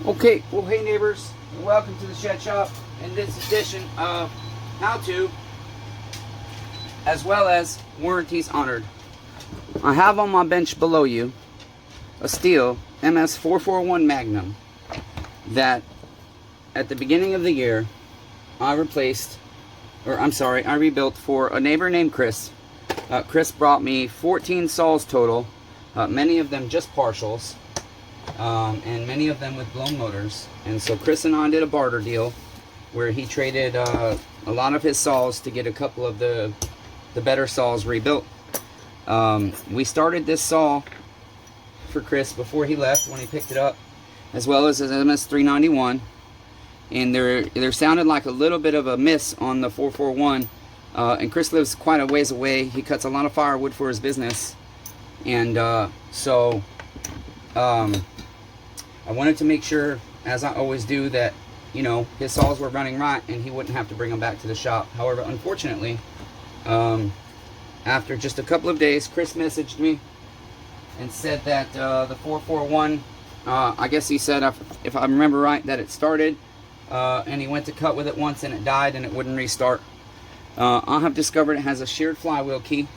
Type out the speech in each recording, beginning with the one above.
Okay, well, hey neighbors, welcome to the Shed Shop. In this edition of How To, as well as Warranties Honored, I have on my bench below you a Stihl MS441 Magnum that at the beginning of the year I rebuilt for a neighbor named Chris. Chris brought me 14 saws total, many of them just partials. And many of them with blown motors. And so Chris and I did a barter deal where he traded a lot of his saws to get a couple of the better saws rebuilt. We started this saw for Chris before he left when he picked it up, as well as his MS391, and there sounded like a little bit of a miss on the 441. And Chris lives quite a ways away. He cuts a lot of firewood for his business, and I wanted to make sure, as I always do, that, you know, his saws were running right and he wouldn't have to bring them back to the shop. However, unfortunately, after just a couple of days, Chris messaged me and said that the 441, I guess he said, if I remember right, that it started and he went to cut with it once and it died and it wouldn't restart. I have discovered it has a sheared flywheel key.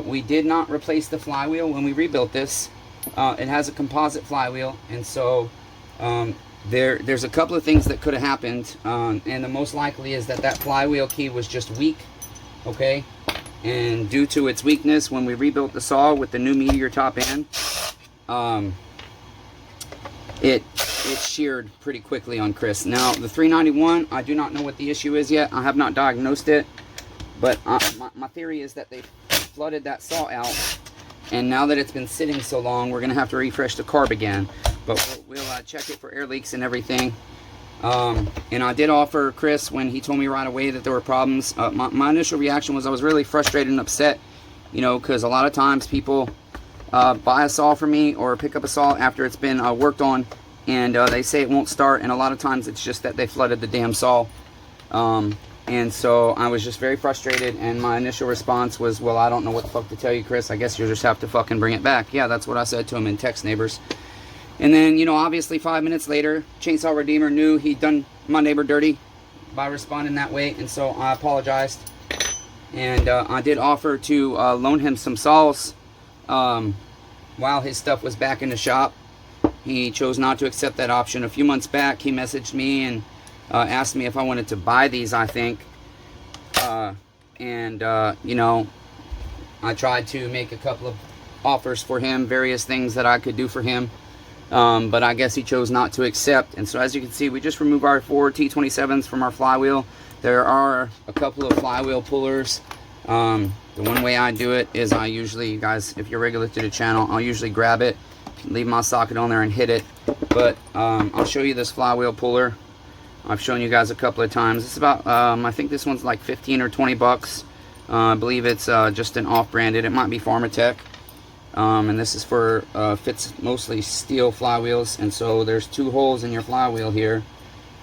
We did not replace the flywheel when we rebuilt this. It has a composite flywheel, and so there's a couple of things that could have happened, and the most likely is that flywheel key was just weak, okay? And due to its weakness, when we rebuilt the saw with the new meteor top end, it sheared pretty quickly on Chris. Now, the 391, I do not know what the issue is yet. I have not diagnosed it, but my theory is that they flooded that saw out. And now that it's been sitting so long, we're going to have to refresh the carb again. But we'll check it for air leaks and everything. And I did offer Chris, when he told me right away that there were problems, my initial reaction was I was really frustrated and upset. You know, because a lot of times people buy a saw for me or pick up a saw after it's been worked on. And they say it won't start. And a lot of times it's just that they flooded the damn saw. And so I was just very frustrated, and my initial response was, well, I don't know what the fuck to tell you, Chris. I guess you'll just have to fucking bring it back. Yeah, that's what I said to him in text, neighbors. And then, you know, obviously 5 minutes later, Chainsaw Redeemer knew he'd done my neighbor dirty by responding that way, and so I apologized. And I did offer to loan him some saws while his stuff was back in the shop. He chose not to accept that option. A few months back, he messaged me and asked me if I wanted to buy these, I think. You know, I tried to make a couple of offers for him, various things that I could do for him. But I guess he chose not to accept. And so as you can see, we just removed our 4 T27s from our flywheel. There are a couple of flywheel pullers. The one way I do it is I usually, you guys, if you're regular to the channel, I'll usually grab it, leave my socket on there and hit it. But I'll show you this flywheel puller. I've shown you guys a couple of times. It's about, I think this one's like 15 or 20 bucks. I believe it's just an off-branded. It might be Pharmatech. And this is for, fits mostly steel flywheels. And so there's 2 holes in your flywheel here.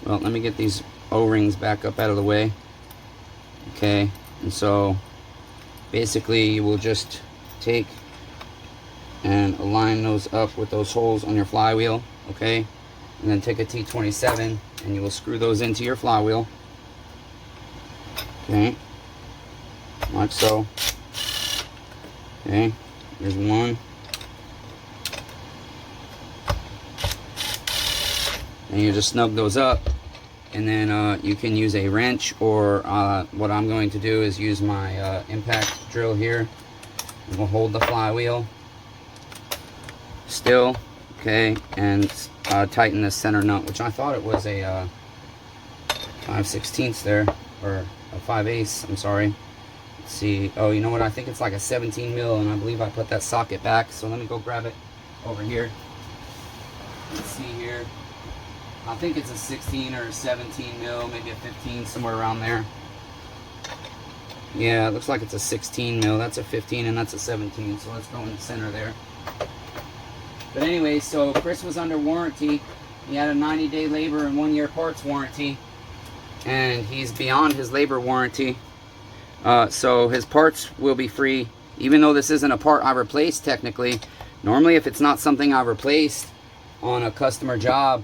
Well, let me get these O-rings back up out of the way. Okay, and so basically you will just take and align those up with those holes on your flywheel. Okay, and then take a T27 and you will screw those into your flywheel. Okay, like so. Okay, here's one. And you just snug those up, and then you can use a wrench, or what I'm going to do is use my impact drill here. And we'll hold the flywheel still, okay, and tighten this center nut, which I thought it was a 5/16 there, or a 5/8, I'm sorry. Let's see, oh, you know what, I think it's like a 17 mil, and I believe I put that socket back, so let me go grab it over here. Let's see here, I think it's a 16 or a 17 mil, maybe a 15, somewhere around there. Yeah, it looks like it's a 16 mil, that's a 15, and that's a 17, so let's go in the center there. But anyway, so Chris was under warranty. He had a 90-day labor and 1-year parts warranty, and he's beyond his labor warranty. So his parts will be free, even though this isn't a part I replaced technically. Normally, if it's not something I replaced, on a customer job,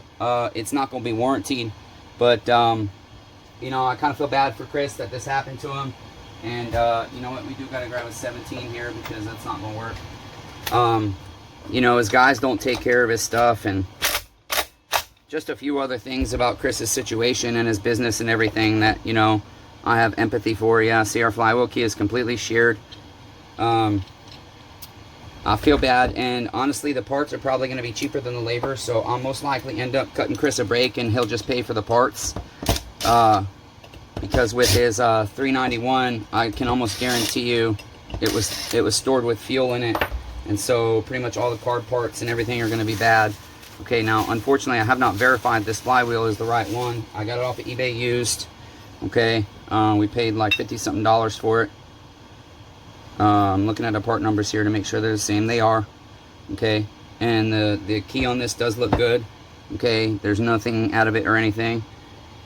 it's not going to be warranted. But, you know, I kind of feel bad for Chris that this happened to him. And, you know what, we do got to grab a 17 here because that's not going to work. You know, his guys don't take care of his stuff, and just a few other things about Chris's situation and his business and everything that, you know, I have empathy for. Yeah, see, our flywheel key is completely sheared. I feel bad, and honestly, the parts are probably going to be cheaper than the labor, so I'll most likely end up cutting Chris a break, and he'll just pay for the parts. Because with his $391, I can almost guarantee you it was stored with fuel in it, and so pretty much all the carb parts and everything are going to be bad. Okay, now unfortunately I have not verified this flywheel is the right one. I got it off of eBay used. Okay, we paid like $50-something for it. I'm looking at the part numbers here to make sure they're the same. They are. Okay, and the key on this does look good. Okay, there's nothing out of it or anything.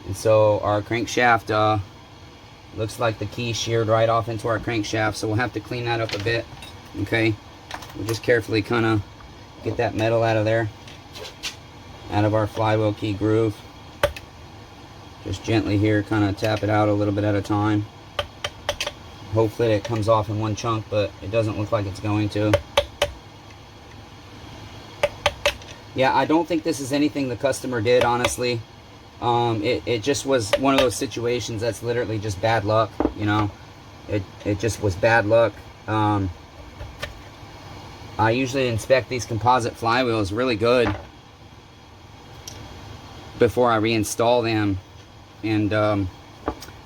And so our crankshaft looks like the key sheared right off into our crankshaft, so we'll have to clean that up a bit. Okay, we'll just carefully kind of get that metal out of there, out of our flywheel key groove. Just gently here, kind of tap it out a little bit at a time. Hopefully it comes off in one chunk, but it doesn't look like it's going to. Yeah, I don't think this is anything the customer did, honestly. It just was one of those situations that's literally just bad luck, you know. It just was bad luck. I usually inspect these composite flywheels really good before I reinstall them, and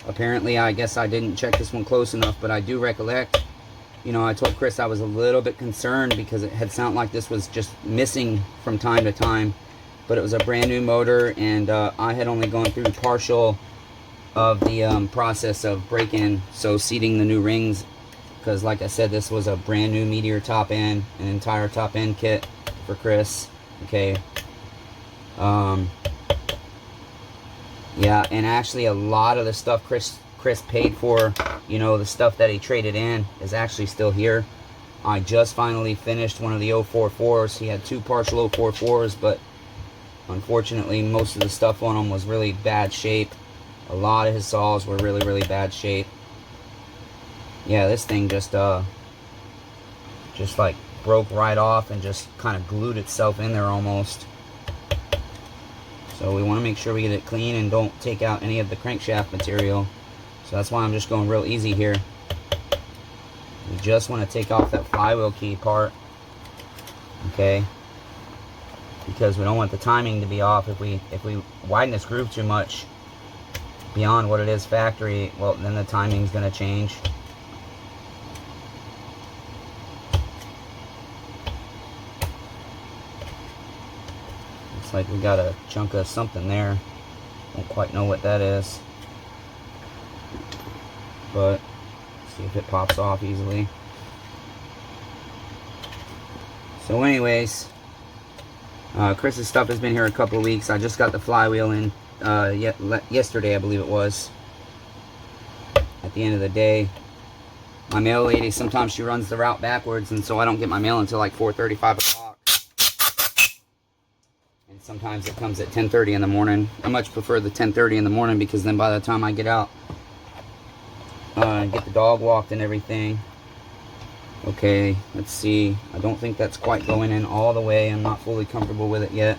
apparently I guess I didn't check this one close enough, but I do recollect, you know, I told Chris I was a little bit concerned because it had sounded like this was just missing from time to time, but it was a brand new motor, and I had only gone through partial of the process of break-in, so seating the new rings, because like I said, this was a brand new Meteor top end, an entire top end kit for Chris. Okay, yeah, and actually a lot of the stuff Chris paid for, you know, the stuff that he traded in is actually still here. I just finally finished one of the 044s. He had two partial 044s, but unfortunately most of the stuff on them was really bad shape. A lot of his saws were really, really bad shape. Yeah, this thing just like broke right off and just kind of glued itself in there almost. So we want to make sure we get it clean and don't take out any of the crankshaft material. So that's why I'm just going real easy here. We just want to take off that flywheel key part. Okay. Because we don't want the timing to be off. If we widen this groove too much beyond what it is factory, well, then the timing's going to change. Looks like we got a chunk of something there. Don't quite know what that is, but see if it pops off easily. So anyways, Chris's stuff has been here a couple of weeks. I just got the flywheel in yesterday, I believe it was. At the end of the day, my mail lady, sometimes she runs the route backwards, and so I don't get my mail until like 4:30, 5 o'clock. And sometimes it comes at 10:30 in the morning. I much prefer the 10:30 in the morning, because then by the time I get out and get the dog walked and everything. Okay, let's see. I don't think that's quite going in all the way. I'm not fully comfortable with it yet.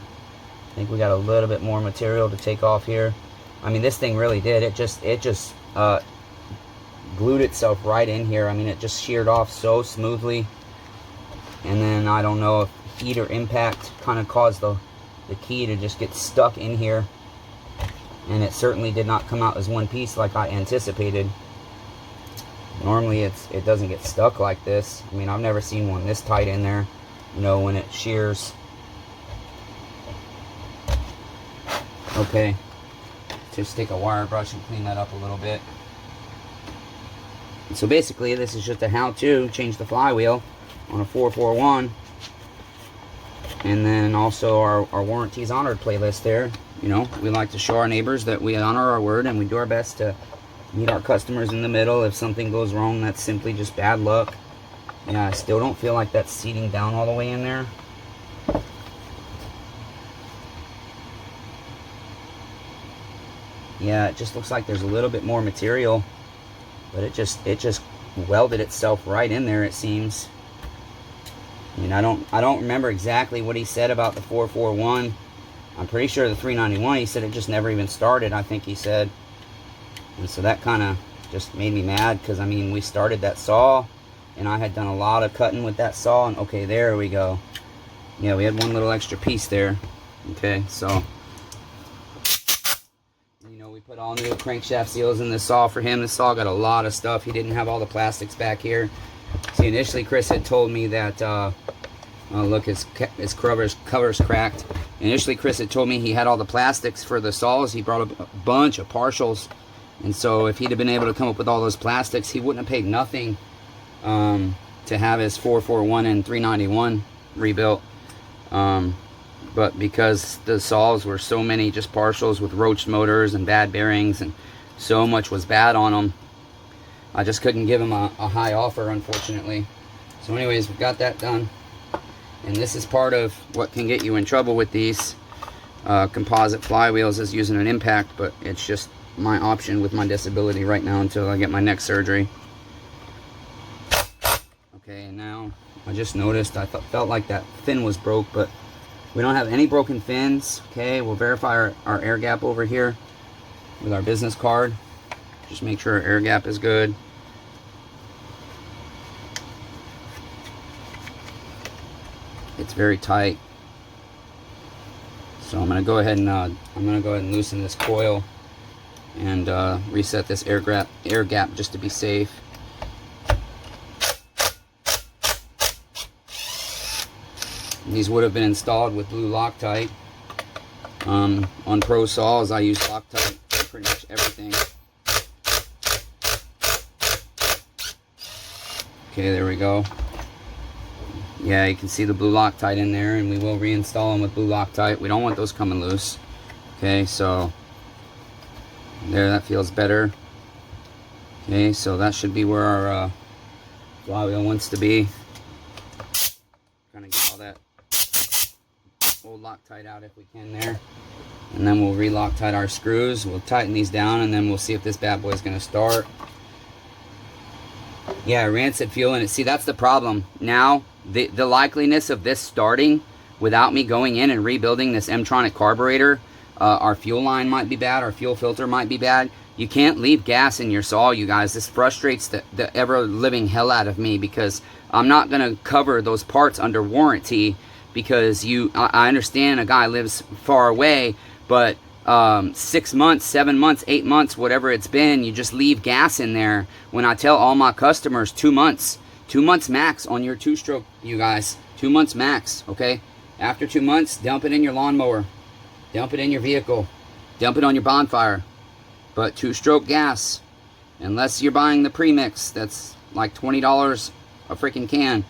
I think we got a little bit more material to take off here. I mean, this thing really did. It just glued itself right in here. I mean, it just sheared off so smoothly. And then I don't know if heat or impact kind of caused the key to just get stuck in here. And it certainly did not come out as one piece like I anticipated. Normally it doesn't get stuck like this. I mean, I've never seen one this tight in there, you know, when it shears. Okay, just take a wire brush and clean that up a little bit. So basically this is just a how-to change the flywheel on a 441. And then also our warranties honored playlist there. You know, we like to show our neighbors that we honor our word, and we do our best to meet our customers in the middle. If something goes wrong, that's simply just bad luck. Yeah, I still don't feel like that's seating down all the way in there. Yeah, it just looks like there's a little bit more material, but it just welded itself right in there, it seems. I mean, I don't remember exactly what he said about the 441. I'm pretty sure the 391, he said it just never even started, I think he said. And so that kind of just made me mad, because I mean, we started that saw and I had done a lot of cutting with that saw, and okay, there we go. Yeah, we had one little extra piece there. Okay, so we put all new crankshaft seals in the saw for him. The saw got a lot of stuff. He didn't have all the plastics back here. See, initially Chris had told me that oh look, his cover's cracked. Initially Chris had told me he had all the plastics for the saws. He brought a bunch of partials, and so if he'd have been able to come up with all those plastics, he wouldn't have paid nothing to have his 441 and 391 rebuilt. But because the saws were so many just partials with roached motors and bad bearings, and so much was bad on them, I just couldn't give him a high offer, unfortunately. So anyways, we got that done. And this is part of what can get you in trouble with these composite flywheels, is using an impact, but it's just my option with my disability right now until I get my neck surgery. Okay, and now I just noticed I felt like that fin was broke, but we don't have any broken fins. Okay, we'll verify our air gap over here with our business card. Just make sure our air gap is good. It's very tight. So I'm gonna go ahead and loosen this coil and reset this air gap just to be safe. These would have been installed with blue Loctite. On Pro saws, I use Loctite for pretty much everything. Okay, there we go. Yeah, you can see the blue Loctite in there, and we will reinstall them with blue Loctite. We don't want those coming loose. Okay, so there, that feels better. Okay, so that should be where our flywheel wants to be. Trying to get all that old Loctite out if we can there, and then we'll re-Loctite our screws. We'll tighten these down, and then we'll see if this bad boy is going to start. Yeah, rancid fuel in it. See, that's the problem. Now, the likeliness of this starting without me going in and rebuilding this M-tronic carburetor, our fuel line might be bad, our fuel filter might be bad. You can't leave gas in your saw, you guys. This frustrates the ever-living hell out of me, because I'm not going to cover those parts under warranty, because I understand a guy lives far away, but 6 months, 7 months, 8 months, whatever it's been, you just leave gas in there. When I tell all my customers 2 months, 2 months max on your two-stroke, you guys. 2 months max, okay? After 2 months, dump it in your lawnmower. Dump it in your vehicle. Dump it on your bonfire. But two-stroke gas, unless you're buying the premix, that's like $20 a freaking can,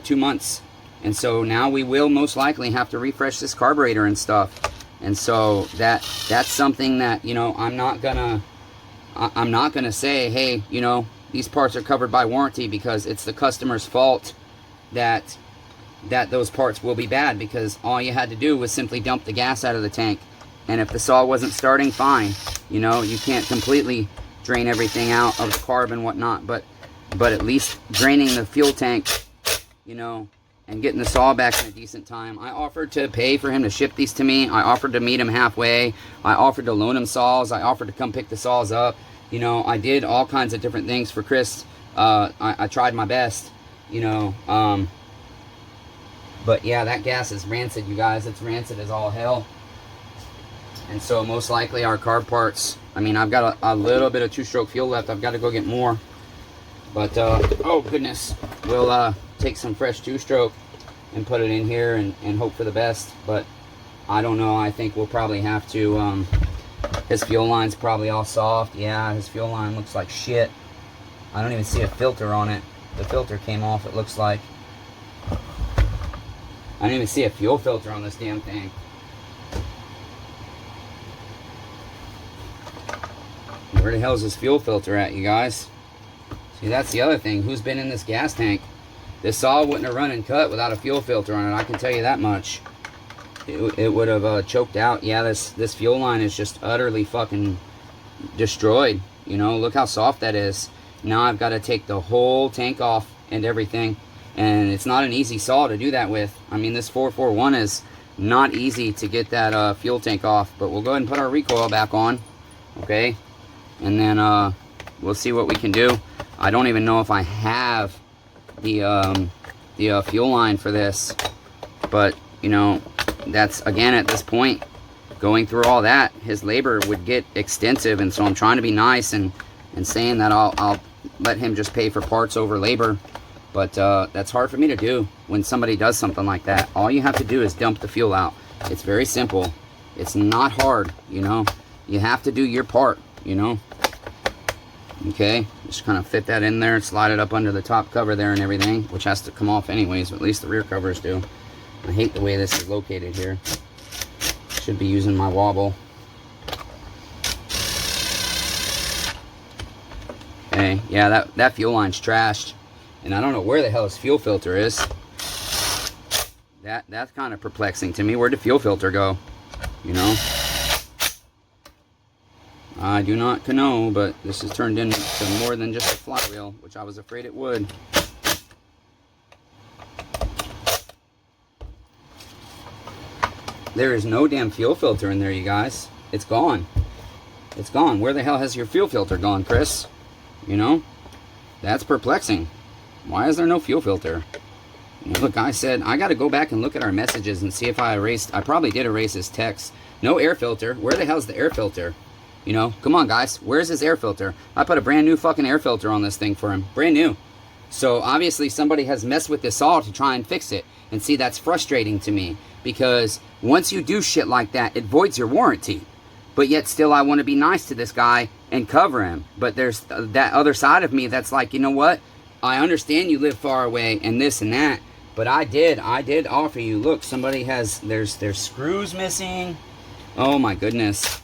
2 months. And so now we will most likely have to refresh this carburetor and stuff. And so that's something that, I'm not gonna say, hey, these parts are covered by warranty, because it's the customer's fault that those parts will be bad, because all you had to do was simply dump the gas out of the tank. And if the saw wasn't starting, fine. You can't completely drain everything out of the carb and whatnot, but at least draining the fuel tank, and getting the saw back in a decent time. I offered to pay for him to ship these to me. I offered to meet him halfway. I offered to loan him saws. I offered to come pick the saws up. I did all kinds of different things for Chris. I tried my best, but yeah, that gas is rancid, you guys. It's rancid as all hell. And so most likely our carb parts, I've got a little bit of two-stroke fuel left. I've got to go get more. But, oh goodness, we'll take some fresh two-stroke and put it in here and hope for the best. But I don't know. I think we'll probably have to, his fuel line's probably all soft. Yeah, his fuel line looks like shit. I don't even see a filter on it. The filter came off, it looks like. I don't even see a fuel filter on this damn thing. Where the hell's this fuel filter at, you guys? See, that's the other thing. Who's been in this gas tank? This saw wouldn't have run and cut without a fuel filter on it, I can tell you that much. it would have choked out. Yeah, this fuel line is just utterly fucking destroyed. You know, look how soft that is. Now I've got to take the whole tank off and everything, and it's not an easy saw to do that with. I mean, this 441 is not easy to get that fuel tank off, but we'll go ahead and put our recoil back on, okay, and then we'll see what we can do. I don't even know if I have the fuel line for this, but you know, that's, again, at this point, going through all that, his labor would get extensive, and so I'm trying to be nice and saying that I'll let him just pay for parts over labor, but that's hard for me to do when somebody does something like that. All you have to do is dump the fuel out. It's very simple. It's not hard, you know. You have to do your part, you know. Okay, just kind of fit that in there, slide it up under the top cover there and everything, which has to come off anyways, but at least the rear covers do. I hate the way this is located here. Should be using my wobble. Okay, yeah, that fuel line's trashed, and I don't know where the hell his fuel filter is. That's kind of perplexing to me. Where'd the fuel filter go? You know, I do not know, but this has turned into more than just a flywheel, which I was afraid it would. There is no damn fuel filter in there, you guys. It's gone. It's gone. Where the hell has your fuel filter gone, Chris? You know, that's perplexing. Why is there no fuel filter? You know, the guy said, I got to go back and look at our messages and see if I erased. I probably did erase his text. No air filter. Where the hell's the air filter? You know, come on, guys. Where's his air filter? I put a brand new fucking air filter on this thing for him. Brand new. So obviously somebody has messed with this saw to try and fix it. And see, that's frustrating to me, because once you do shit like that, it voids your warranty. But yet still I want to be nice to this guy and cover him. But there's that other side of me that's like, you know what? I understand you live far away and this and that, but I did offer you. Look, somebody has, there's screws missing. Oh my goodness.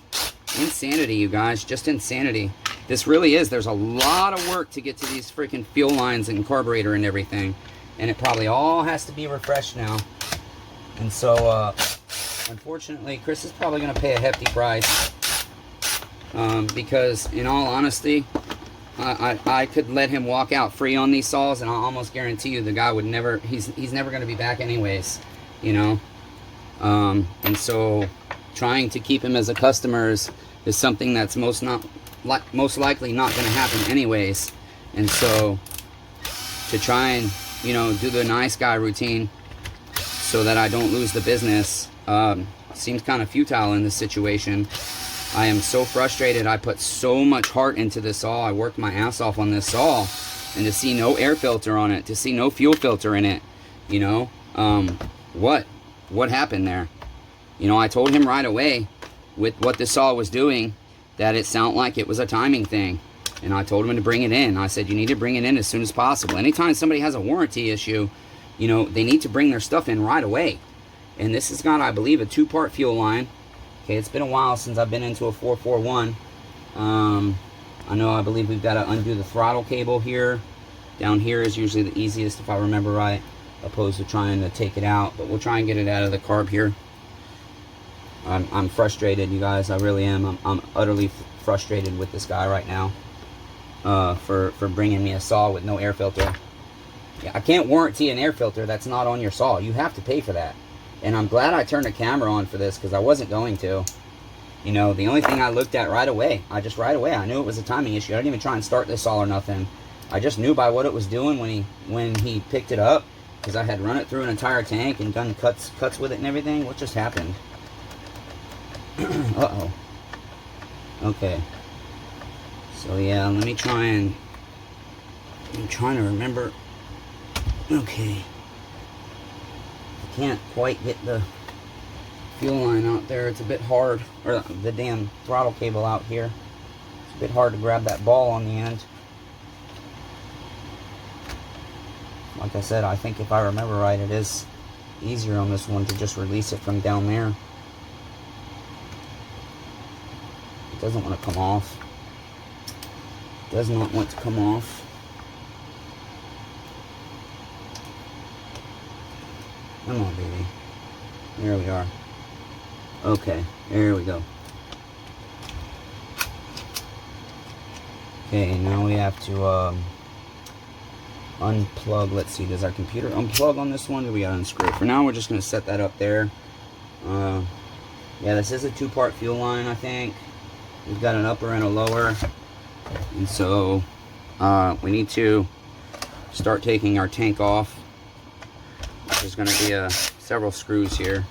Insanity, you guys. Just insanity. This really is. There's a lot of work to get to these freaking fuel lines and carburetor and everything. And it probably all has to be refreshed now. And so, unfortunately, Chris is probably going to pay a hefty price. Because, in all honesty, I could let him walk out free on these saws, and I'll almost guarantee you the guy would never, he's never going to be back anyways, you know. And so, trying to keep him as a customer is something that's most likely not going to happen anyways. And so, to try and, you know, do the nice guy routine so that I don't lose the business seems kind of futile in this situation. I am so frustrated. I put so much heart into this saw. I worked my ass off on this saw, and to see no air filter on it, to see no fuel filter in it, you know, what happened there? You know, I told him right away with what this saw was doing that it sounded like it was a timing thing. And I told him to bring it in. I said, you need to bring it in as soon as possible. Anytime somebody has a warranty issue, you know, they need to bring their stuff in right away. And this has got, I believe, a 2-part fuel line. Okay, it's been a while since I've been into a 441. I believe we've got to undo the throttle cable here. Down here is usually the easiest, if I remember right, opposed to trying to take it out. But we'll try and get it out of the carb here. I'm frustrated, you guys. I really am. I'm utterly frustrated with this guy right now. For bringing me a saw with no air filter. Yeah, I can't warranty an air filter that's not on your saw. You have to pay for that. And I'm glad I turned the camera on for this, because I wasn't going to. You know, the only thing I looked at right away, I knew it was a timing issue. I didn't even try and start this saw or nothing. I just knew by what it was doing when he picked it up, because I had run it through an entire tank and done cuts with it and everything. What just happened? Uh-oh. Okay. So yeah, I'm trying to remember. Okay. I can't quite get the fuel line out there. It's a bit hard. Or the damn throttle cable out here. It's a bit hard to grab that ball on the end. Like I said, I think if I remember right, it is easier on this one to just release it from down there. It doesn't want to come off. Does not want to come off. Come on, baby. There we are. Okay, there we go. Okay, now we have to unplug. Let's see, does our computer unplug on this one? Do we gotta unscrew it? For now, we're just gonna set that up there. Yeah, this is a 2-part fuel line, I think. We've got an upper and a lower, and so we need to start taking our tank off. There's going to be several screws here.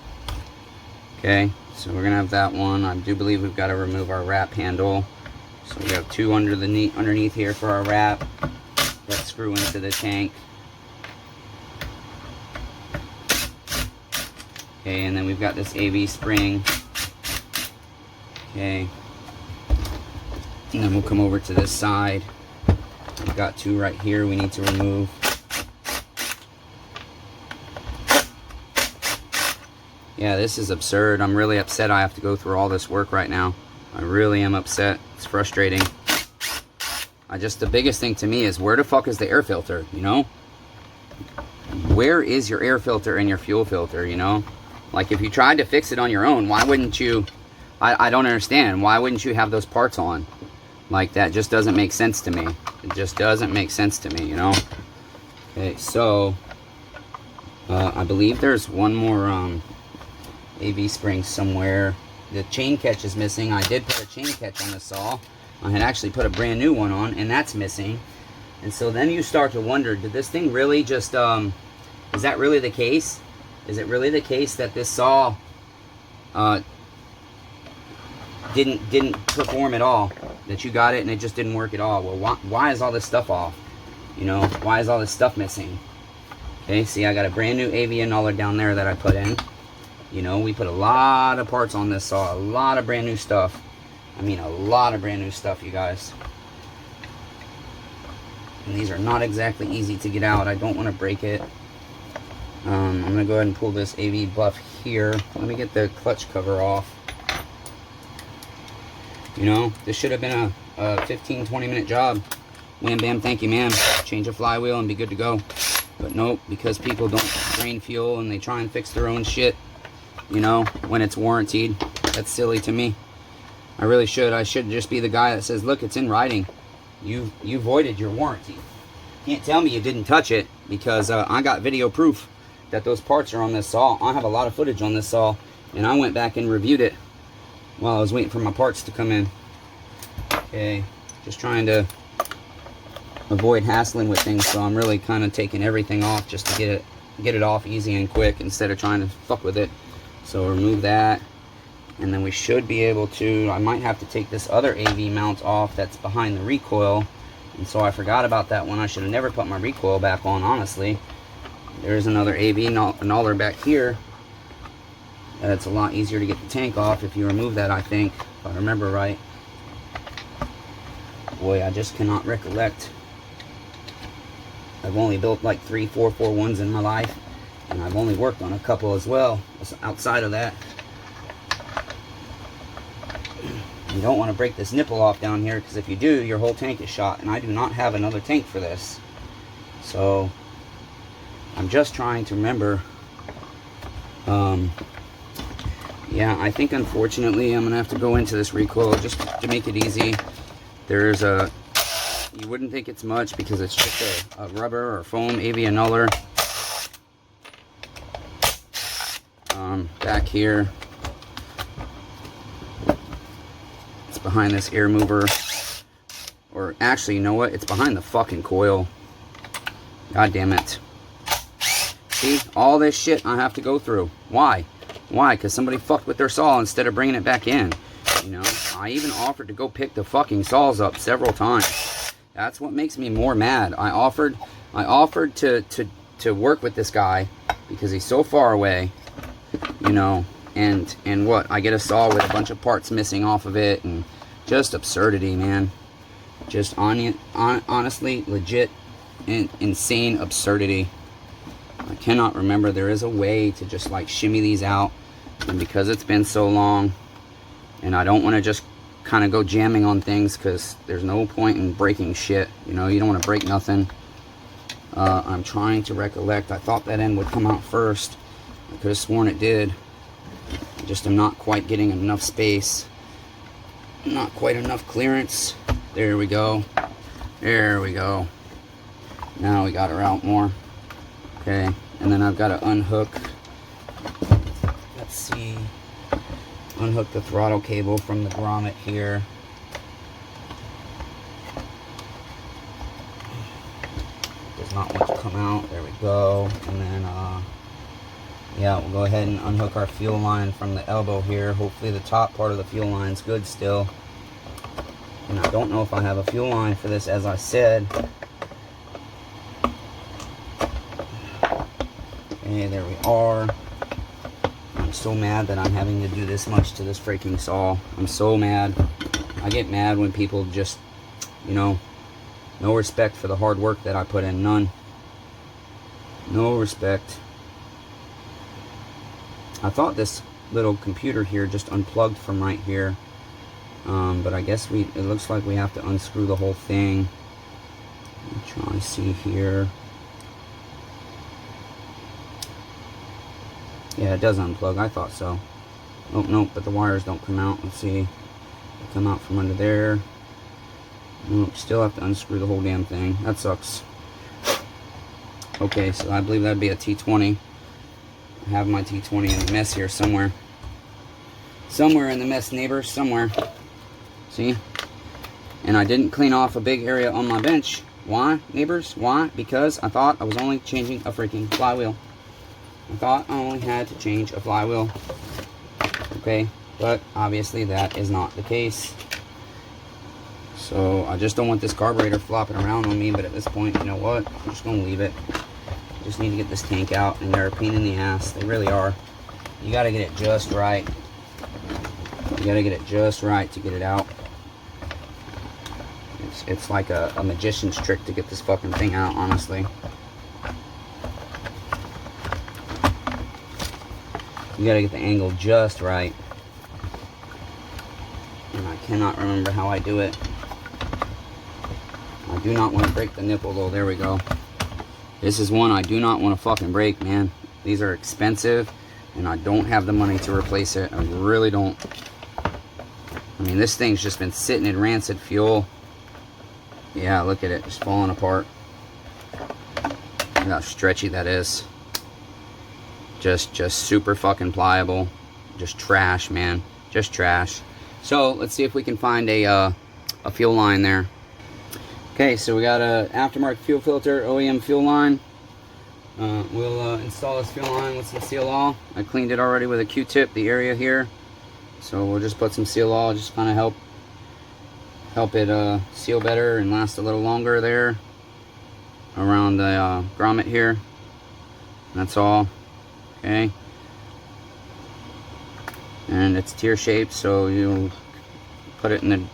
Okay, so we're going to have that one. I do believe we've got to remove our wrap handle. So we have 2 underneath here for our wrap that screw into the tank. Okay, and then we've got this AV spring. Okay, and then we'll come over to this side. We've got 2 right here we need to remove. Yeah, this is absurd. I'm really upset I have to go through all this work right now. I really am upset. It's frustrating. The biggest thing to me is, where the fuck is the air filter, you know? Where is your air filter and your fuel filter, you know? Like, if you tried to fix it on your own, why wouldn't you? I don't understand. Why wouldn't you have those parts on? Like, that just doesn't make sense to me. It just doesn't make sense to me, you know? Okay, so I believe there's one more AV spring somewhere. The chain catch is missing. I did put a chain catch on the saw. I had actually put a brand new one on, and that's missing. And so then you start to wonder, did this thing really just is that really the case? Is it really the case that this saw didn't perform at all? That you got it and it just didn't work at all? Well, why is all this stuff off? You know, why is all this stuff missing? Okay, see, I got a brand new AV annuller down there that I put in. You know, we put a lot of parts on this saw, a lot of brand new stuff. I mean, a lot of brand new stuff, you guys. And these are not exactly easy to get out. I don't want to break it. I'm going to go ahead and pull this AV buff here. Let me get the clutch cover off. You know, this should have been a 15-20 minute job. Wham bam, thank you ma'am. Change a flywheel and be good to go. But nope, because people don't drain fuel and they try and fix their own shit, you know, when it's warranted. That's silly to me. I really should. I should just be the guy that says, look, it's in writing. You voided your warranty. Can't tell me you didn't touch it, because I got video proof that those parts are on this saw. I have a lot of footage on this saw, and I went back and reviewed it while I was waiting for my parts to come in. Okay, just trying to avoid hassling with things, so I'm really kind of taking everything off just to get it off easy and quick instead of trying to fuck with it. So remove that, and then we should be able to, I might have to take this other AV mount off that's behind the recoil, and so I forgot about that one. I should have never put my recoil back on, honestly. There's another AV annuller back here. It's a lot easier to get the tank off if you remove that, I think, if I remember right. Boy, I just cannot recollect. I've only built like 3 441s in my life, and I've only worked on a couple as well outside of that. You don't want to break this nipple off down here, because if you do, your whole tank is shot, and I do not have another tank for this. So I'm just trying to remember. Yeah, I think unfortunately I'm gonna have to go into this recoil just to make it easy. There's a, you wouldn't think it's much because it's just a rubber or foam AV annuller. Back here, it's behind this air mover, or actually, you know what? It's behind the fucking coil. God damn it. See, all this shit I have to go through. Why? Why? Because somebody fucked with their saw instead of bringing it back in. You know, I even offered to go pick the fucking saws up several times. That's what makes me more mad. I offered to work with this guy because he's so far away, you know, and what? I get a saw with a bunch of parts missing off of it, and just absurdity, man. Just honestly, legit, insane absurdity. I cannot remember. There is a way to just like shimmy these out, and because it's been so long, and I don't want to just kind of go jamming on things, because there's no point in breaking shit. You know, you don't want to break nothing. I'm trying to recollect. I thought that end would come out first. I could have sworn it did. Just am not quite getting enough space. Not quite enough clearance. There we go. There we go. Now we got her out more. Okay, and then I've got to unhook. Let's see. Unhook the throttle cable from the grommet here. Does not want to come out. There we go. And then, yeah, we'll go ahead and unhook our fuel line from the elbow here. Hopefully the top part of the fuel line's good still. And I don't know if I have a fuel line for this, as I said. Okay, there we are. I'm so mad that I'm having to do this much to this freaking saw. I'm so mad. I get mad when people just, you know, no respect for the hard work that I put in. None. No respect. I thought this little computer here just unplugged from right here. But I guess it looks like we have to unscrew the whole thing. Let me try and see here. Yeah, it does unplug. I thought so. Oh, nope, but the wires don't come out. Let's see. They come out from under there. Nope, still have to unscrew the whole damn thing. That sucks. Okay, so I believe that'd be a T20. I have my T20 in the mess here somewhere. Somewhere in the mess, neighbors. Somewhere. See? And I didn't clean off a big area on my bench. Why, neighbors? Why? Because I thought I was only changing a freaking flywheel. I thought I only had to change a flywheel. Okay, but obviously that is not the case. So I just don't want this carburetor flopping around on me, but at this point, you know what? I'm just going to leave it. Just need to get this tank out, and they're a pain in the ass. They really are. You got to get it just right. You got to get it just right to get it out. It's like a magician's trick to get this fucking thing out, honestly. You gotta get the angle just right. And I cannot remember how I do it. I do not want to break the nipple though. There we go. This is one I do not want to fucking break, man. These are expensive and I don't have the money to replace it. I really don't. I mean, this thing's just been sitting in rancid fuel. Yeah, look at it, just falling apart. Look how stretchy that is. Just super fucking pliable. Just trash, man. Just trash. So let's see if we can find a fuel line there. Okay, so we got a aftermarket fuel filter, OEM fuel line. We'll install this fuel line with some Seal All. I cleaned it already with a Q-tip, the area here. So we'll just put some Seal All, just kind of help it seal better and last a little longer there around the grommet here. That's all. Okay, and it's tear shaped, so you put it in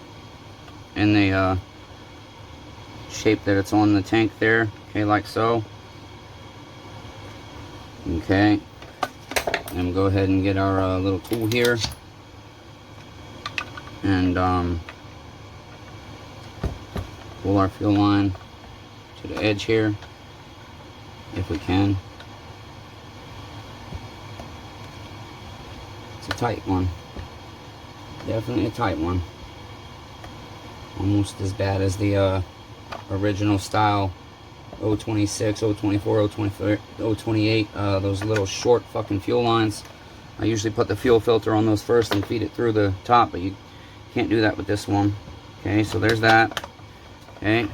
the shape that it's on the tank there. Okay, like so. Okay, and we'll go ahead and get our little tool here, and pull our fuel line to the edge here, if we can. It's a tight one. Definitely a tight one. Almost as bad as the original style 026, 024, 024, 028. Those little short fucking fuel lines. I usually put the fuel filter on those first and feed it through the top, but you can't do that with this one. Okay, so there's that. Okay.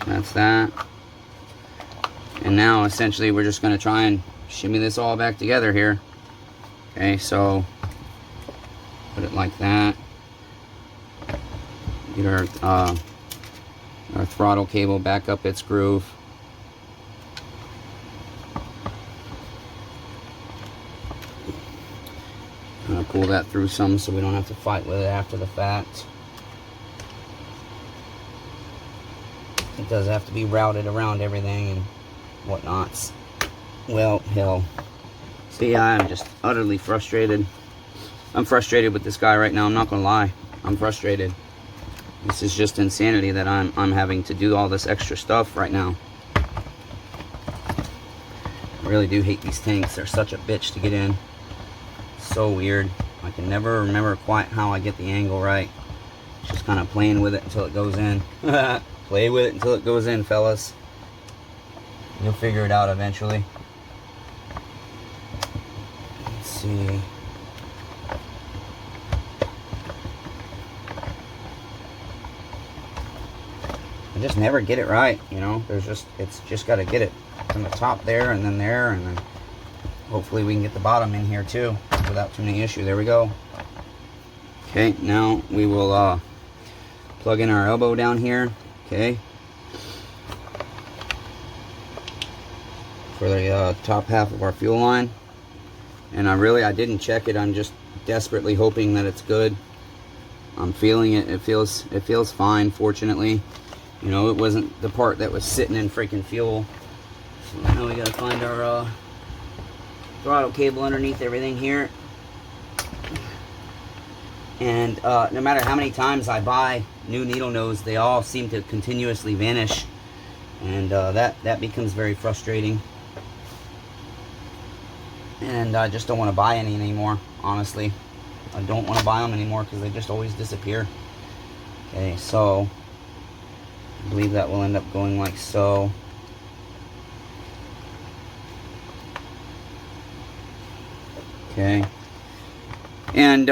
That's that. And now essentially we're just going to try and shimmy this all back together here. Okay, so put it like that. Get our throttle cable back up its groove. I'm gonna pull that through some so we don't have to fight with it after the fact. It does have to be routed around everything and whatnots. Well, hell. See, I'm just utterly frustrated. I'm frustrated with this guy right now. I'm not gonna lie. I'm frustrated. This is just insanity that I'm having to do all this extra stuff right now. I really do hate these tanks. They're such a bitch to get in. so weird. I can never remember quite how I get the angle right. Just kind of playing with it until it goes in. Play with it until it goes in, fellas. You'll figure it out eventually. Let's see. I just never get it right, you know. It's just got to get it from the top there, and then hopefully we can get the bottom in here too without too many issues. There we go. Okay, now we will plug in our elbow down here. Okay. For the top half of our fuel line. And I didn't check it. I'm just desperately hoping that it's good. I'm feeling it. It feels fine, fortunately. You know, it wasn't the part that was sitting in freaking fuel. So now we gotta find our throttle cable underneath everything here. And no matter how many times I buy new needle nose, they all seem to continuously vanish. And that becomes very frustrating. And I just don't want to buy any anymore, honestly. I don't want to buy them anymore because they just always disappear. Okay, so I believe that will end up going like so. Okay. And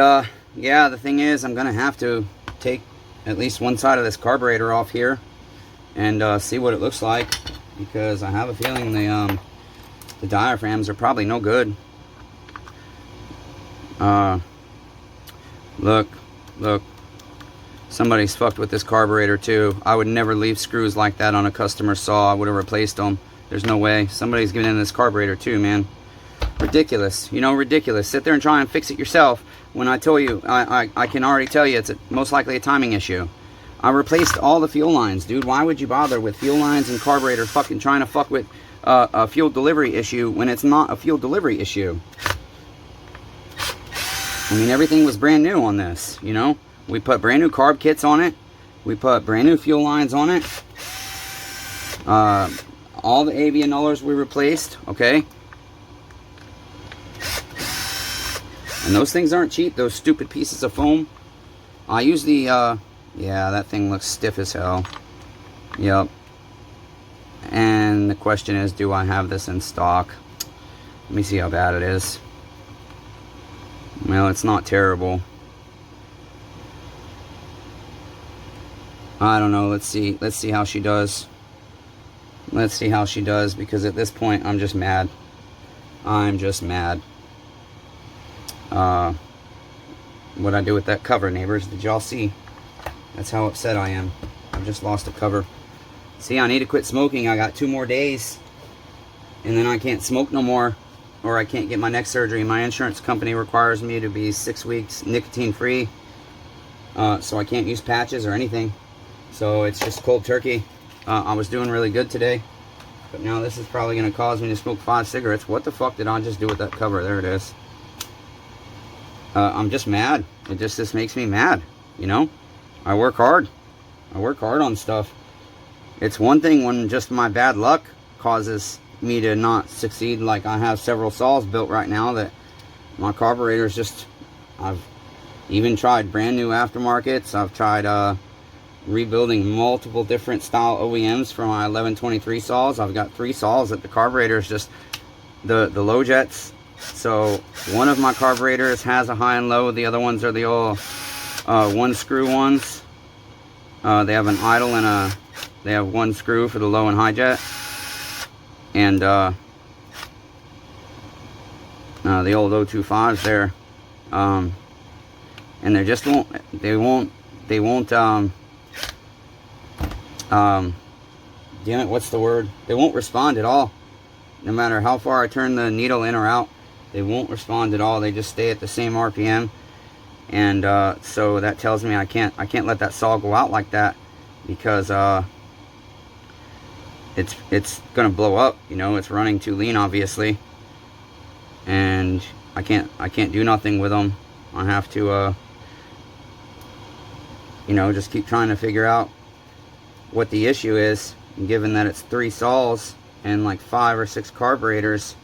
yeah, the thing is, I'm gonna have to take at least one side of this carburetor off here and see what it looks like, because I have a feeling the diaphragms are probably no good. Look, somebody's fucked with this carburetor too. I would never leave screws like that on a customer saw. I would have replaced them. There's no way. Somebody's giving in this carburetor too, man. Ridiculous. You know, ridiculous. Sit there and try and fix it yourself when I tell you, I can already tell you it's most likely a timing issue. I replaced all the fuel lines, dude. Why would you bother with fuel lines and carburetor fucking trying to fuck with a fuel delivery issue when it's not a fuel delivery issue? I mean, everything was brand new on this, you know. We put brand new carb kits on it. We put brand new fuel lines on it. All the AV annullers we replaced, okay. And those things aren't cheap, those stupid pieces of foam. I use the, yeah, that thing looks stiff as hell. Yep. And the question is, do I have this in stock? Let me see how bad it is. Well, it's not terrible. I don't know. Let's see how she does. Let's see how she does, because at this point I'm just mad. I'm just mad. What'd I do with that cover, neighbors? Did y'all see? That's how upset I am. I've just lost a cover. See, I need to quit smoking. I got 2 more days, and then I can't smoke no more, or I can't get my neck surgery. My insurance company requires me to be 6 weeks nicotine free, so I can't use patches or anything. So it's just cold turkey. I was doing really good today, but now this is probably going to cause me to smoke 5 cigarettes. What the fuck did I just do with that cover? There it is. I'm just mad. This makes me mad, you know. I work hard. I work hard on stuff. It's one thing when just my bad luck causes me to not succeed. Like, I have several saws built right now that my carburetors just, I've even tried brand new aftermarkets. I've tried rebuilding multiple different style OEMs for my 1123 saws. I've got 3 saws that the carburetors just, the low jets. So one of my carburetors has a high and low. The other ones are the old 1 screw ones. They have an idle and they have 1 screw for the low and high jet. And the old 025s there. And they just won't, damn it, what's the word? They won't respond at all. No matter how far I turn the needle in or out, they won't respond at all. They just stay at the same RPM. And so that tells me I can't let that saw go out like that, because it's gonna blow up, you know. It's running too lean, obviously, and I can't do nothing with them. I have to you know, just keep trying to figure out what the issue is. And given that it's 3 saws and like 5 or 6 carburetors,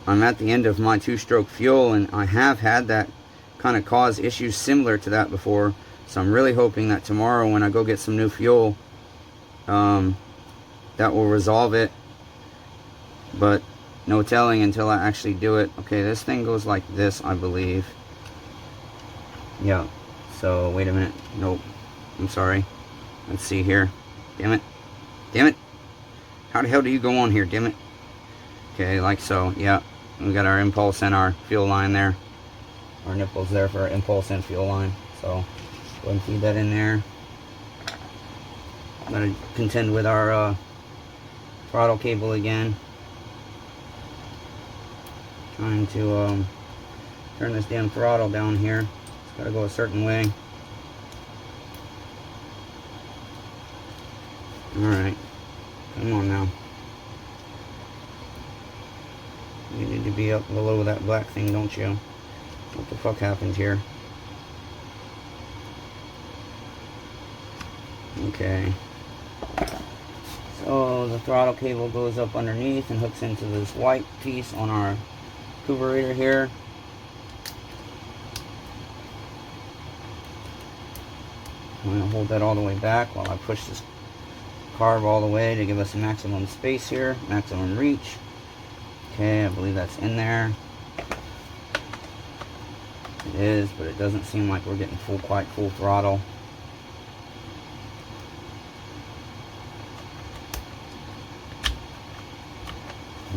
I'm at the end of my 2-stroke fuel, and I have had that kind of cause issues similar to that before. So I'm really hoping that tomorrow when I go get some new fuel, that will resolve it. But no telling until I actually do it. Okay, this thing goes like this, I believe. Yeah. So wait a minute. Nope. I'm sorry. Let's see here. Damn it. Damn it. How the hell do you go on here? Damn it. Okay, like so. Yeah. We got our impulse and our fuel line there. Our nipples there for our impulse and fuel line. So go ahead and feed that in there. I'm going to contend with our throttle cable again. Trying to turn this damn throttle down here. It's got to go a certain way. Alright. Come on now. You need to be up below that black thing, don't you? What the fuck happened here? Okay. So the throttle cable goes up underneath and hooks into this white piece on our carburetor here. I'm going to hold that all the way back while I push this carb all the way to give us maximum space here, maximum reach. Okay, I believe that's in there. It is, but it doesn't seem like we're getting quite full throttle.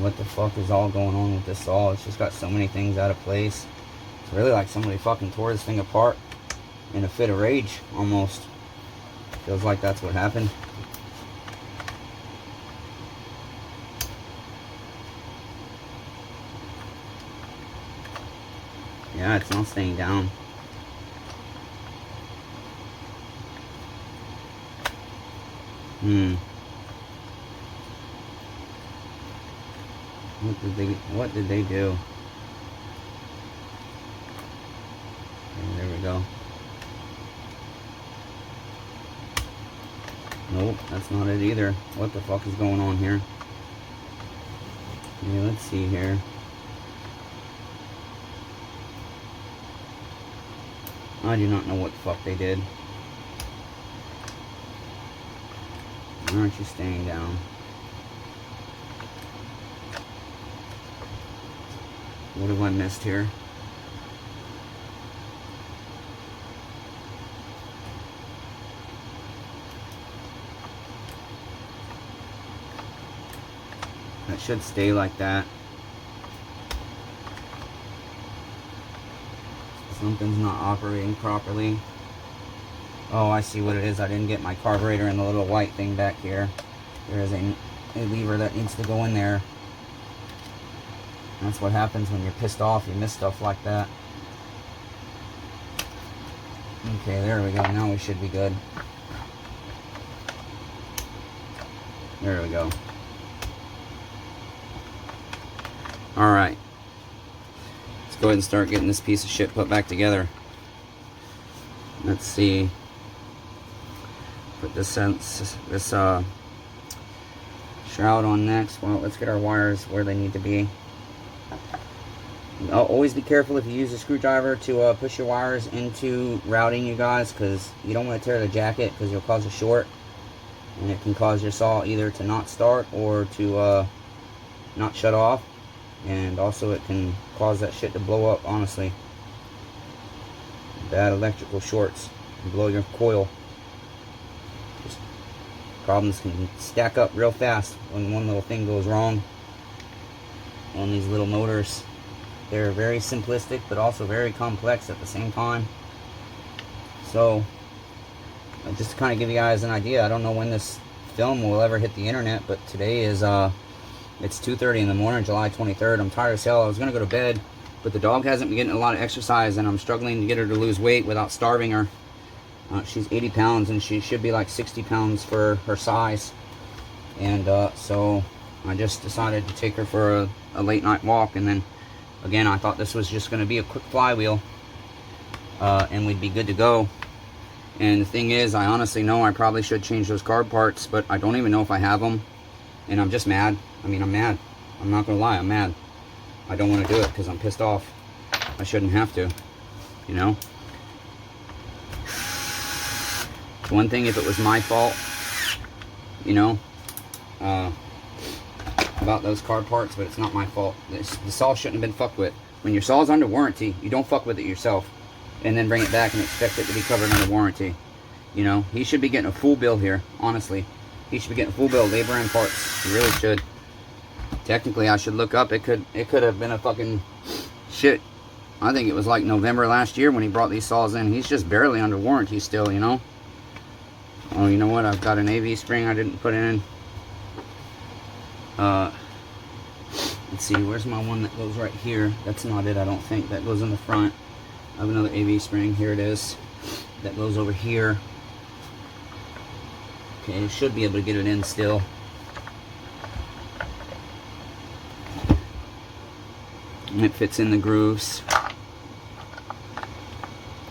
What the fuck is all going on with this saw? It's just got so many things out of place. It's really like somebody fucking tore this thing apart in a fit of rage, almost. Feels like that's what happened. Yeah, it's not staying down. What did they do? Okay, there we go. Nope, that's not it either. What the fuck is going on here? Okay, let's see here. I do not know what the fuck they did. Why aren't you staying down? What have I missed here? That should stay like that. Something's not operating properly. Oh, I see what it is. I didn't get my carburetor in the little white thing back here. There is a lever that needs to go in there. That's what happens when you're pissed off. You miss stuff like that. Okay, there we go. Now we should be good. There we go. Alright. Let's go ahead and start getting this piece of shit put back together. Let's see. Put this shroud on next. Well, let's get our wires where they need to be. Always be careful if you use a screwdriver to push your wires into routing, you guys, because you don't want to tear the jacket, because you'll cause a short, and it can cause your saw either to not start or to not shut off, and also it can cause that shit to blow up. Honestly, bad electrical shorts can blow your coil. Just problems can stack up real fast when one little thing goes wrong on these little motors. They're very simplistic, but also very complex at the same time. So, just to kind of give you guys an idea, I don't know when this film will ever hit the internet, but today is, it's 2:30 in the morning, July 23rd. I'm tired as hell. I was going to go to bed, but the dog hasn't been getting a lot of exercise, and I'm struggling to get her to lose weight without starving her. She's 80 pounds, and she should be like 60 pounds for her size. And so I just decided to take her for a late night walk, and then again, I thought this was just going to be a quick flywheel, and we'd be good to go. And the thing is, I honestly know I probably should change those carb parts, but I don't even know if I have them, and I'm just mad. I mean, I'm mad. I'm not going to lie, I'm mad. I don't want to do it because I'm pissed off. I shouldn't have to, you know. It's one thing if it was my fault, you know, about those car parts, but it's not my fault. The saw shouldn't have been fucked with. When your saw's under warranty, you don't fuck with it yourself and then bring it back and expect it to be covered under warranty. You know, he should be getting a full bill here, honestly. He should be getting a full bill, labor and parts. He really should. Technically, I should look up. It could have been a fucking shit. I think it was like November last year when he brought these saws in. He's just barely under warranty still, you know. Oh, you know what? I've got an AV spring I didn't put in. Let's see, where's my one that goes right here? That's not it, I don't think. That goes in the front. I have another AV spring. Here it is. That goes over here. Okay, should be able to get it in still. And it fits in the grooves.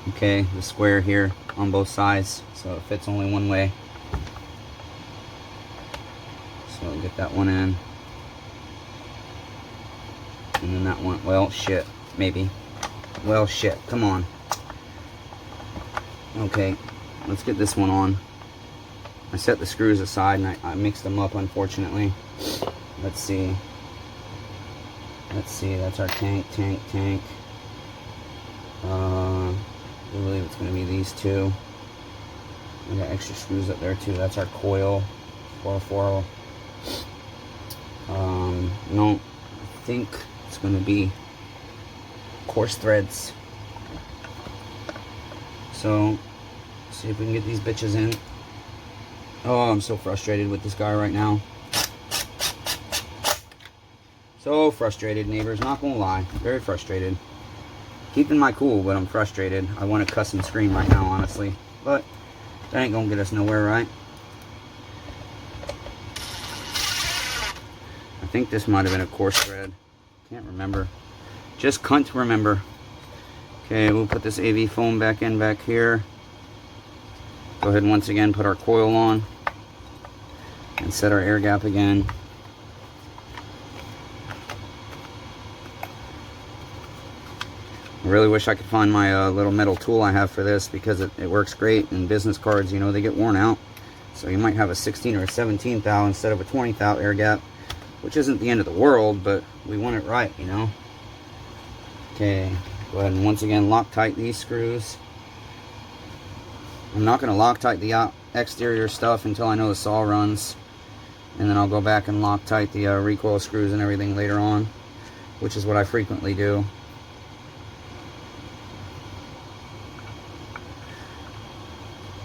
Okay, the square here on both sides, so it fits only one way. So I'll get that one in. And then that one, well, shit, maybe. Well, shit, come on. Okay, let's get this one on. I set the screws aside and I mixed them up, unfortunately. Let's see. Let's see, that's our tank. I believe it's going to be these two. We got extra screws up there too. That's our coil. 404. No, I think it's going to be coarse threads. So, see if we can get these bitches in. Oh, I'm so frustrated with this guy right now. So frustrated, neighbors, not gonna lie. Very frustrated. Keeping my cool, but I'm frustrated. I want to cuss and scream right now, honestly. But that ain't gonna get us nowhere, right? I think this might have been a coarse thread. Can't remember. Just can't remember. Okay, we'll put this AV foam back in back here. Go ahead and once again put our coil on. And set our air gap again. I really wish I could find my little metal tool I have for this, because it works great. And business cards, you know, they get worn out. So you might have a 16 or a 17 thou instead of a 20 thou air gap, which isn't the end of the world, but we want it right, you know. Okay, go ahead and once again Loctite these screws. I'm not going to Loctite the exterior stuff until I know the saw runs. And then I'll go back and Loctite the recoil screws and everything later on, which is what I frequently do.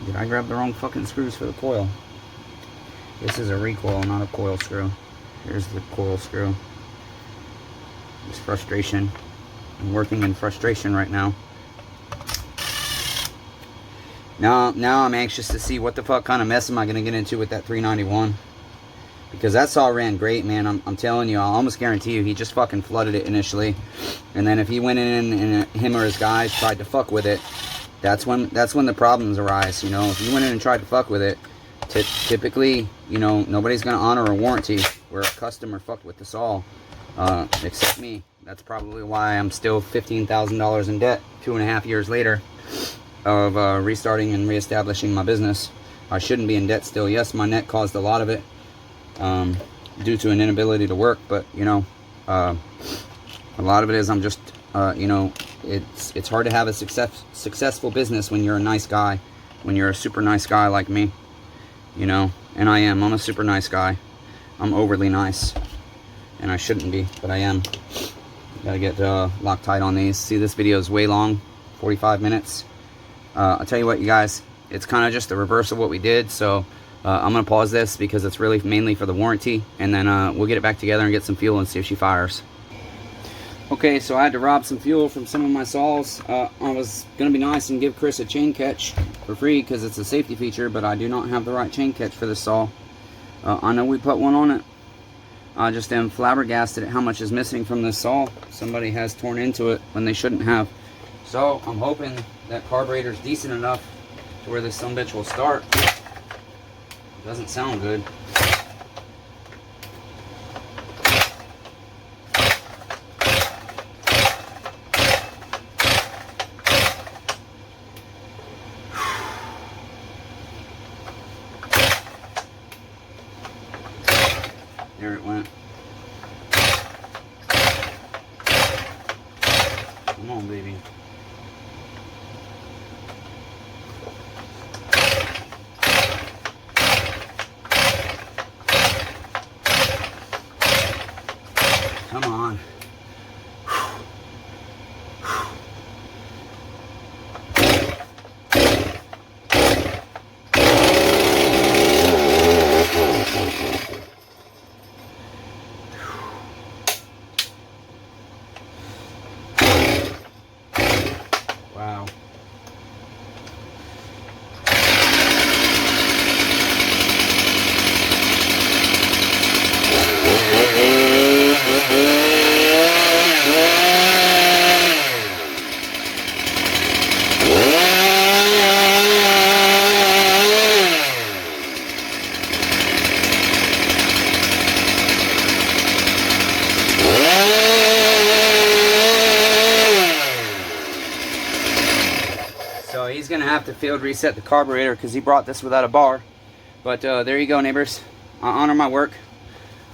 Did I grab the wrong fucking screws for the coil? This is a recoil, not a coil screw. Here's the coil screw. Just frustration. I'm working in frustration right now. Now I'm anxious to see what the fuck kind of mess am I going to get into with that 391. Because that saw ran great, man. I'm telling you, I'll almost guarantee you he just fucking flooded it initially. And then if he went in and him or his guys tried to fuck with it, that's when the problems arise, you know. If you went in and tried to fuck with it, typically, you know, nobody's going to honor a warranty where a customer fucked with the saw, except me. That's probably why I'm still $15,000 in debt 2.5 years later of restarting and reestablishing my business. I shouldn't be in debt still. Yes, my net caused a lot of it due to an inability to work, but, you know, a lot of it is I'm just, you know, it's hard to have a successful business when you're a nice guy, when you're a super nice guy like me, you know. And I'm a super nice guy. I'm overly nice, and I shouldn't be, but I am. Gotta get Loctite on these. See, this video is way long, 45 minutes. I'll tell you what, you guys, it's kind of just the reverse of what we did, so I'm gonna pause this because it's really mainly for the warranty, and then we'll get it back together and get some fuel and see if she fires. Okay, so I had to rob some fuel from some of my saws. I was going to be nice and give Chris a chain catch for free because it's a safety feature, but I do not have the right chain catch for this saw. I know we put one on it. I just am flabbergasted at how much is missing from this saw. Somebody has torn into it when they shouldn't have. So I'm hoping that carburetor's decent enough to where this sumbitch will start. It doesn't sound good. There it went. Come on, baby. Come on. Wow. So he's going to have to field reset the carburetor because he brought this without a bar. But there you go, neighbors. I honor my work.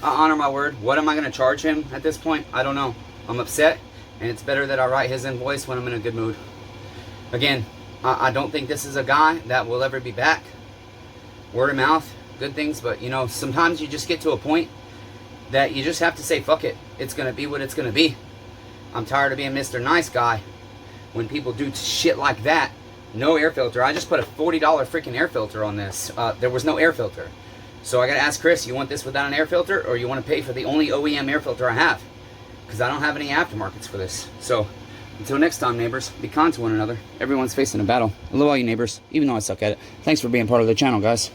I honor my word. What am I going to charge him at this point? I don't know. I'm upset, and it's better that I write his invoice when I'm in a good mood. Again, I don't think this is a guy that will ever be back. Word of mouth, good things, but you know, sometimes you just get to a point that you just have to say, fuck it. It's going to be what it's going to be. I'm tired of being Mr. Nice Guy when people do shit like that. No air filter. I just put a $40 freaking air filter on this. There was no air filter. So I got to ask Chris, you want this without an air filter, or you want to pay for the only OEM air filter I have? Because I don't have any aftermarkets for this. So until next time, neighbors, be kind to one another. Everyone's facing a battle. I love all you neighbors, even though I suck at it. Thanks for being part of the channel, guys.